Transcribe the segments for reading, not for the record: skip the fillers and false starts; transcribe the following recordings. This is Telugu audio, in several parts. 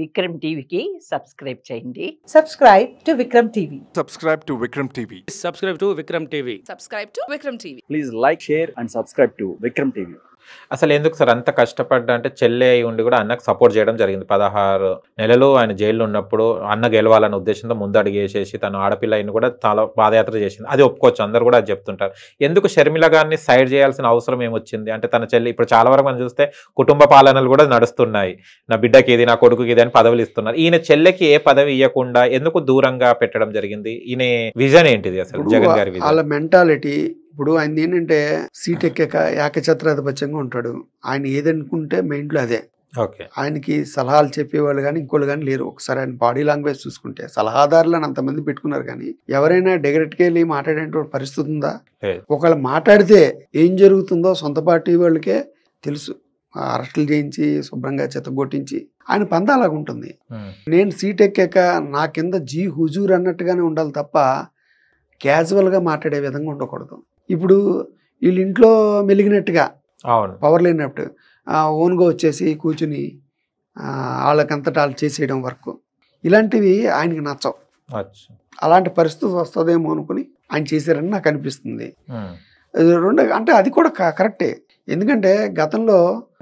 విక్రమ్ టీవీకి సబ్స్క్రైబ్ చేయండి. Subscribe to Vikram TV. Subscribe to Vikram TV. Subscribe to Vikram TV. Subscribe to Vikram TV. Please like, share and subscribe to Vikram TV. అసలు ఎందుకు సార్ అంత కష్టపడ్డా అంటే చెల్లె అయి ఉండి కూడా అన్నకు సపోర్ట్ చేయడం జరిగింది. 16 నెలలు ఆయన జైల్లో ఉన్నప్పుడు అన్న గెలవాలనే ఉద్దేశంతో ముందు అడుగు వేసేసి తను ఆడపిల్ల అయిన కూడా చాలా పాదయాత్ర చేసింది. అది ఒప్పుకోవచ్చు, అందరు కూడా అది చెప్తుంటారు. ఎందుకు షర్మిల గారిని సైడ్ చేయాల్సిన అవసరం ఏమొచ్చింది అంటే తన చెల్లి ఇప్పుడు చాలా వరకు మనం చూస్తే కుటుంబ పాలనలు కూడా నడుస్తున్నాయి. నా బిడ్డకి ఇది, నా కొడుకుకి ఇది అని పదవులు ఇస్తున్నారు. ఈయన చెల్లెకి ఏ పదవి ఇవ్వకుండా ఎందుకు దూరంగా పెట్టడం జరిగింది? ఈయన విజన్ ఏంటిది అసలు జగన్ గారి విజన్? వాళ్ళ మెంటాలిటీ ఇప్పుడు ఆయన ఏంటంటే సీట్ ఎక్కాక ఏకఛత్రాధిపత్యంగా ఉంటాడు. ఆయన ఏదనుకుంటే మైండ్లో అదే. ఓకే, ఆయనకి సలహాలు చెప్పేవాళ్ళు కానీ ఇంకోళ్ళు కానీ లేరు. ఒకసారి ఆయన బాడీ లాంగ్వేజ్ చూసుకుంటే సలహాదారులను అంతమంది పెట్టుకున్నారు కానీ ఎవరైనా డైరెక్ట్గా వెళ్ళి మాట్లాడే పరిస్థితి ఉందా? ఒకళ్ళు మాట్లాడితే ఏం జరుగుతుందో సొంత పార్టీ వాళ్ళకే తెలుసు. అరెస్టులు చేయించి శుభ్రంగా చెత్తగొట్టించి ఆయన పంద అలాగ ఉంటుంది. నేను సీట్ ఎక్కాక నా కింద జీ హుజూర్ అన్నట్టుగానే ఉండాలి తప్ప క్యాజువల్గా మాట్లాడే విధంగా ఉండకూడదు. ఇప్పుడు వీళ్ళ ఇంట్లో మెలిగినట్టుగా పవర్ లేనప్పుడు ఓన్గా వచ్చేసి కూర్చుని వాళ్ళకంతటా వాళ్ళు చేసేయడం వరకు ఇలాంటివి ఆయనకి నచ్చవు. అలాంటి పరిస్థితి వస్తుందేమో అనుకుని ఆయన చేశారని నాకు అనిపిస్తుంది. రెండు అంటే అది కూడా కరెక్టే. ఎందుకంటే గతంలో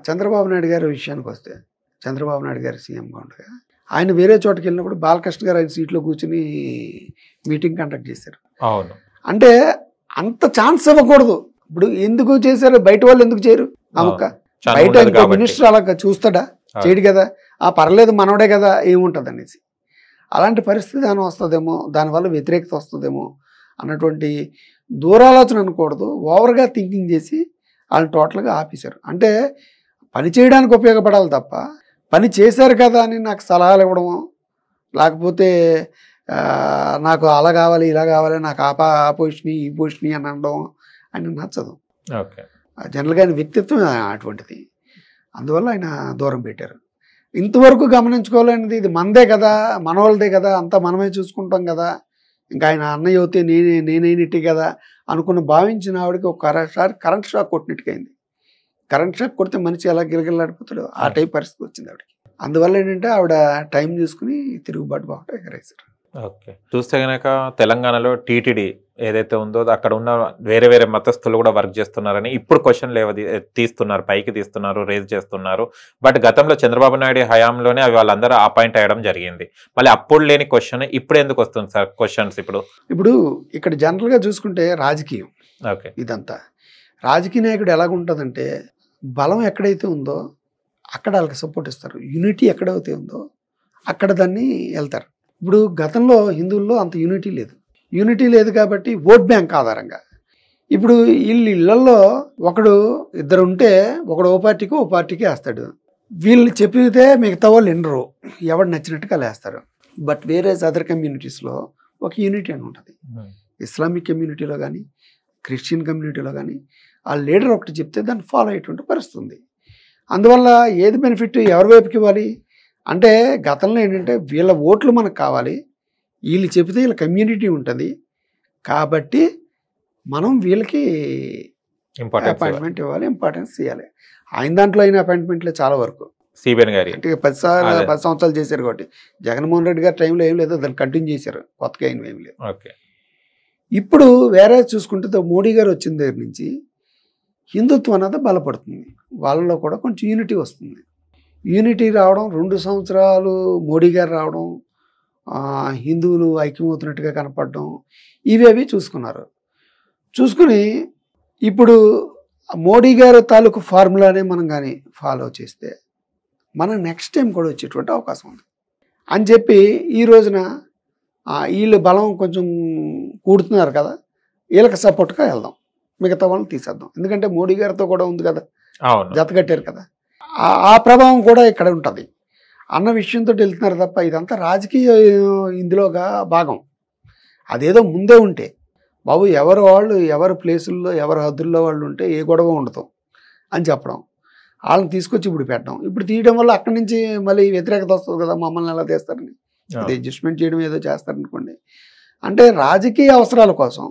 చంద్రబాబు నాయుడు గారి విషయానికి వస్తే చంద్రబాబు నాయుడు గారు సీఎంగా ఉండగా ఆయన వేరే చోటకి వెళ్ళినప్పుడు బాలకృష్ణ గారు ఆయన సీట్లో కూర్చుని మీటింగ్ కండక్ట్ చేశారు. అవును, అంటే అంత ఛాన్స్ ఇవ్వకూడదు. ఇప్పుడు ఎందుకు చేశారు? బయట వాళ్ళు ఎందుకు చేయరు? బయట ఇంకో మినిస్టర్ అలా చూస్తాడా? చేయడు కదా. పర్లేదు మనోడే కదా, ఏముంటుంది అనేసి అలాంటి పరిస్థితి దాని వస్తుందేమో, దానివల్ల వ్యతిరేకత వస్తుందేమో అన్నటువంటి దూరాలోచన అనకూడదు. ఓవర్గా థింకింగ్ చేసి వాళ్ళు టోటల్గా ఆపేశారు. అంటే పని చేయడానికి ఉపయోగపడాలి తప్ప పని చేశారు కదా అని నాకు సలహాలు ఇవ్వడము, లేకపోతే నాకు అలా కావాలి ఇలా కావాలి, నాకు ఆ పొజిషన్ ఈ పొజిషన్ అని అనడం ఆయన నచ్చదు. ఓకే, జనరల్గా ఆయన వ్యక్తిత్వం అటువంటిది. అందువల్ల ఆయన దూరం పెట్టారు. ఇంతవరకు గమనించుకోలేనిది ఇది మనదే కదా, మనవాళ్ళదే కదా, అంతా మనమే చూసుకుంటాం కదా, ఇంకా ఆయన అన్నయ్య అవుతే నేనేనిట్టి కదా అనుకున్న భావించిన ఆవిడకి ఒక కరెంట్ షాక్ కొట్టినట్టుగా అయింది. కరెంట్ షాక్ కొడితే మనిషి ఎలా గిలగిలాడిపోతాడు ఆ టైప్ పరిస్థితి వచ్చింది ఆవిడకి. అందువల్ల ఏంటంటే ఆవిడ టైం చూసుకుని తిరుగుబాటు బాగుంటే ఎగరేశారు. ఓకే, చూస్తే కనుక తెలంగాణలో టీటీడీ ఏదైతే ఉందో అక్కడ ఉన్న వేరే వేరే మతస్థులు కూడా వర్క్ చేస్తున్నారని ఇప్పుడు క్వశ్చన్లు తీస్తున్నారు, పైకి తీస్తున్నారు, రేజ్ చేస్తున్నారు. బట్ గతంలో చంద్రబాబు నాయుడు హయాంలోనే అవి వాళ్ళందరూ అపాయింట్ అయ్యడం జరిగింది. మళ్ళీ అప్పుడు లేని క్వశ్చన్ ఇప్పుడు ఎందుకు వస్తుంది సార్ క్వశ్చన్స్? ఇప్పుడు ఇక్కడ జనరల్గా చూసుకుంటే రాజకీయం. ఓకే, ఇదంతా రాజకీయ నాయకుడు ఎలాగుంటుందంటే బలం ఎక్కడైతే ఉందో అక్కడ వాళ్ళకి సపోర్ట్ ఇస్తారు. యూనిటీ ఎక్కడైతే ఉందో అక్కడ దాన్ని వెళ్తారు. ఇప్పుడు గతంలో హిందువుల్లో అంత యూనిటీ లేదు కాబట్టి ఓట్ బ్యాంక్ ఆధారంగా ఇప్పుడు ఇళ్ళల్లో ఒకడు ఇద్దరు ఉంటే ఒకడు ఓ పార్టీకి వేస్తాడు. వీళ్ళు చెప్పితే మిగతా వాళ్ళు వినరు, ఎవడు నచ్చినట్టుగా వేస్తారు. బట్ వేరే అదర్ కమ్యూనిటీస్లో ఒక యూనిటీ అని ఉంటుంది. ఇస్లామిక్ కమ్యూనిటీలో కానీ క్రిస్టియన్ కమ్యూనిటీలో కానీ ఆ లీడర్ ఒకటి చెప్తే దాన్ని ఫాలో అయ్యేటువంటి పరిస్థితి ఉంది. అందువల్ల ఏది బెనిఫిట్ ఎవరి వైపుకి ఇవ్వాలి అంటే గతంలో ఏంటంటే వీళ్ళ ఓట్లు మనకు కావాలి, వీళ్ళు చెబితే వీళ్ళ కమ్యూనిటీ ఉంటుంది కాబట్టి మనం వీళ్ళకి అపాయింట్మెంట్ ఇవ్వాలి, ఇంపార్టెన్స్ ఇవ్వాలి. ఆయన దాంట్లో అయిన అపాయింట్మెంట్లే చాలా వరకు సిబిఎన్ గారి అంటే 10 సంవత్సరాలు చేశారు కాబట్టి జగన్మోహన్ రెడ్డి గారి టైంలో ఏం లేదు, దాన్ని కంటిన్యూ చేశారు, కొత్తగా అయిన ఏం లేదు. ఓకే, ఇప్పుడు వేరే చూసుకుంటే మోడీ గారు వచ్చిన దగ్గర నుంచి హిందుత్వం అనేది బలపడుతుంది, వాళ్ళలో కూడా కొంచెం యూనిటీ వస్తుంది. యూనిటీ రావడం 2 సంవత్సరాలు మోడీ గారు రావడం, హిందువులు ఐక్యమవుతున్నట్టుగా కనపడడం, ఇవేవి చూసుకుని ఇప్పుడు మోడీ గారు తాలూకు ఫార్ములానే మనం కానీ ఫాలో చేస్తే మనం నెక్స్ట్ టైం కూడా వచ్చేటువంటి అవకాశం ఉంది అని చెప్పి ఈ రోజున వీళ్ళు బలం కొంచెం కూడుతున్నారు కదా, వీళ్ళకి సపోర్ట్గా వెళ్దాం, మిగతా వాళ్ళని తీసేద్దాం. ఎందుకంటే మోడీ గారితో కూడా ఉంది కదా, జతగట్టారు కదా, ఆ ప్రభావం కూడా ఇక్కడ ఉంటుంది అన్న విషయంతో వెళ్తున్నారు తప్ప ఇదంతా రాజకీయ ఇందులోగా భాగం. అదేదో ముందే ఉంటే బాబు ఎవరు వాళ్ళు ఎవరి ప్లేసుల్లో ఎవరి హద్దుల్లో వాళ్ళు ఉంటే ఏ గొడవ ఉండదు అని చెప్పడం, వాళ్ళని తీసుకొచ్చి ఇప్పుడు పెట్టడం, ఇప్పుడు తీయడం వల్ల అక్కడి నుంచి మళ్ళీ వ్యతిరేకత వస్తుంది కదా, మమ్మల్ని ఎలా చేస్తారని అది అడ్జస్ట్మెంట్ చేయడం ఏదో చేస్తారనుకోండి. అంటే రాజకీయ అవసరాల కోసం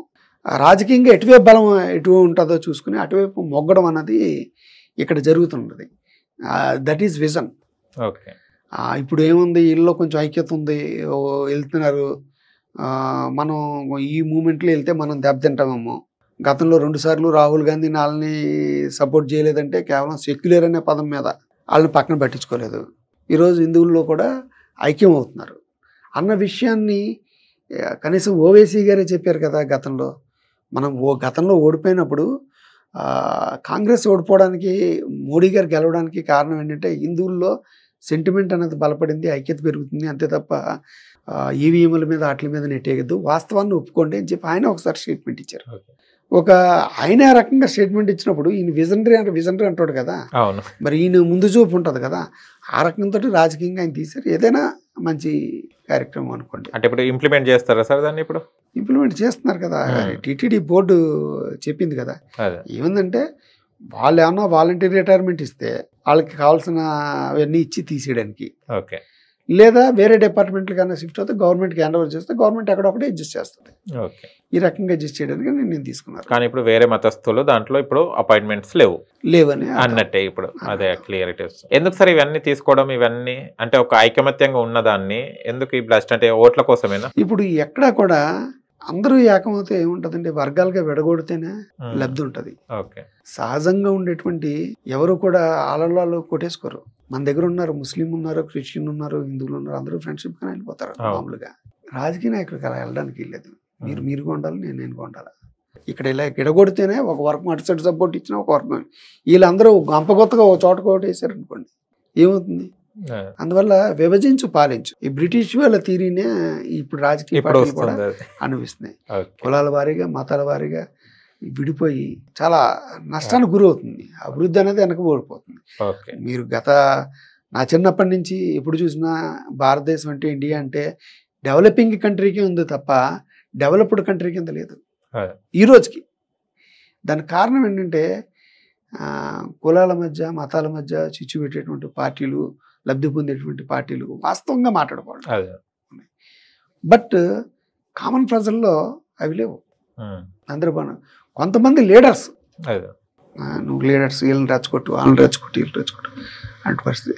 రాజకీయంగా ఎటువైపు బలం ఎటు ఉంటుందో చూసుకుని అటువైపు మొగ్గడం అన్నది ఇక్కడ జరుగుతున్నది. That is vision. ఓకే, ఇప్పుడు ఏముంది వీళ్ళలో కొంచెం ఐక్యత ఉంది, వెళ్తున్నారు, మనం ఈ మూమెంట్లో వెళ్తే మనం దెబ్బతింటామేమో. గతంలో 2 సార్లు రాహుల్ గాంధీ వాళ్ళని సపోర్ట్ చేయలేదంటే కేవలం సెక్యులర్ అనే పదం మీద వాళ్ళని పక్కన పట్టించుకోలేదు. ఈరోజు హిందువుల్లో కూడా ఐక్యం అవుతున్నారు అన్న విషయాన్ని కనీసం ఓవైసీ గారే చెప్పారు కదా. గతంలో మనం గతంలో ఓడిపోయినప్పుడు కాంగ్రెస్ ఓడిపోవడానికి, మోడీ గారు గెలవడానికి కారణం ఏంటంటే హిందువుల్లో సెంటిమెంట్ అనేది బలపడింది, ఐక్యత పెరుగుతుంది, అంతే తప్ప ఈవీఎంల మీద వాటి మీద నెట్టేయద్దు, వాస్తవాన్ని ఒప్పుకోండి అని చెప్పి ఆయన ఒకసారి స్టేట్మెంట్ ఇచ్చారు. ఆయన ఆ రకంగా స్టేట్మెంట్ ఇచ్చినప్పుడు ఈయన విజనరీ అంటాడు కదా, మరి ఈయన ముందు చూపు ఉంటుంది కదా, ఆ రకంతో రాజకీయంగా ఆయన తీశారు. ఏదైనా మంచి కార్యక్రమం అనుకోండి. అంటే ఇప్పుడు ఇంప్లిమెంట్ చేస్తారా సార్ దాన్ని? ఇప్పుడు ఇంప్లిమెంట్ చేస్తున్నారు కదా, టీటీడీ బోర్డు చెప్పింది కదా. ఏముందంటే వాళ్ళు ఏమన్నా వాలంటీర్ రిటైర్మెంట్ ఇస్తే వాళ్ళకి కావాల్సిన అవన్నీ ఇచ్చి తీసేయడానికి, లేదా వేరే డిపార్ట్మెంట్లు కన్నా షిఫ్ట్ అవుతే గవర్నమెంట్కి హ్యాండ్ ఓవర్ చేస్తే గవర్నమెంట్ ఎక్కడొకటి అడ్జస్ట్ చేస్తుంది. ఈ రకంగా అడ్జస్ట్ చేయడానికి నేను తీసుకున్నాను. కానీ ఇప్పుడు వేరే మతస్థులు దాంట్లో ఇప్పుడు అపాయింట్మెంట్స్ లేవని అన్నట్టే ఇప్పుడు అదే క్లియరిటీ. ఎందుకు సార్ ఇవన్నీ తీసుకోవడం? ఇవన్నీ అంటే ఒక ఐకమత్యంగా ఉన్నదాన్ని ఎందుకు ఈ బ్లాస్ట్ అంటే ఓట్ల కోసమేనా? ఇప్పుడు ఎక్కడా కూడా అందరూ ఏకమవుతే ఏముంటదండి, వర్గాలుగా విడగొడితేనే లబ్ధి ఉంటుంది. సహజంగా ఉండేటువంటి ఎవరు కూడా ఆలలో కొట్టేసుకోరు. మన దగ్గర ఉన్నారు, ముస్లిం ఉన్నారు, క్రిస్టియన్ ఉన్నారు, హిందువులు ఉన్నారు, అందరూ ఫ్రెండ్షిప్ గా వెళ్ళిపోతారు. మామూలుగా రాజకీయ నాయకులకు అలా వెళ్ళడానికి వెళ్ళలేదు. మీరు కొండాలి, నేను కొండాలి. ఇక్కడ ఇలా విడగొడితేనే ఒక వర్గం అటు సైడ్ సపోర్ట్ ఇచ్చినా ఒక వర్గం, వీళ్ళందరూ గంపగొత్తగా ఒక చోట కొట్టేశారు అనుకోండి, ఏమవుతుంది? అందువల్ల విభజించు పాలించు, ఈ బ్రిటిష్ వాళ్ళ థీరీనే ఇప్పుడు రాజకీయ పార్టీలు కూడా అనిపిస్తున్నాయి. కులాల వారీగా, మతాల వారీగా విడిపోయి చాలా నష్టానికి గురవుతుంది. అభివృద్ధి అనేది వెనకబడిపోతుంది. మీరు నా చిన్నప్పటి నుంచి ఎప్పుడు చూసినా భారతదేశం అంటే, ఇండియా అంటే డెవలపింగ్ కంట్రీకే ఉంది తప్ప డెవలప్డ్ కంట్రీ కింద లేదు ఈ రోజుకి. దానికి కారణం ఏంటంటే కులాల మధ్య, మతాల మధ్య చిచ్చు పెట్టేటువంటి పార్టీలు, లబ్ధి పొందేటువంటి పార్టీలు వాస్తవంగా మాట్లాడుకోవడం. బట్ కామన్ ప్రజల్లో అవి లేవు. అందరూ కొంతమంది లీడర్స్, నువ్వు లీడర్స్ వీళ్ళని రెచ్చగొట్టు, వాళ్ళని రెచ్చగొట్టు, వీళ్ళు రెచ్చగొట్టు అంటే పరిస్థితి.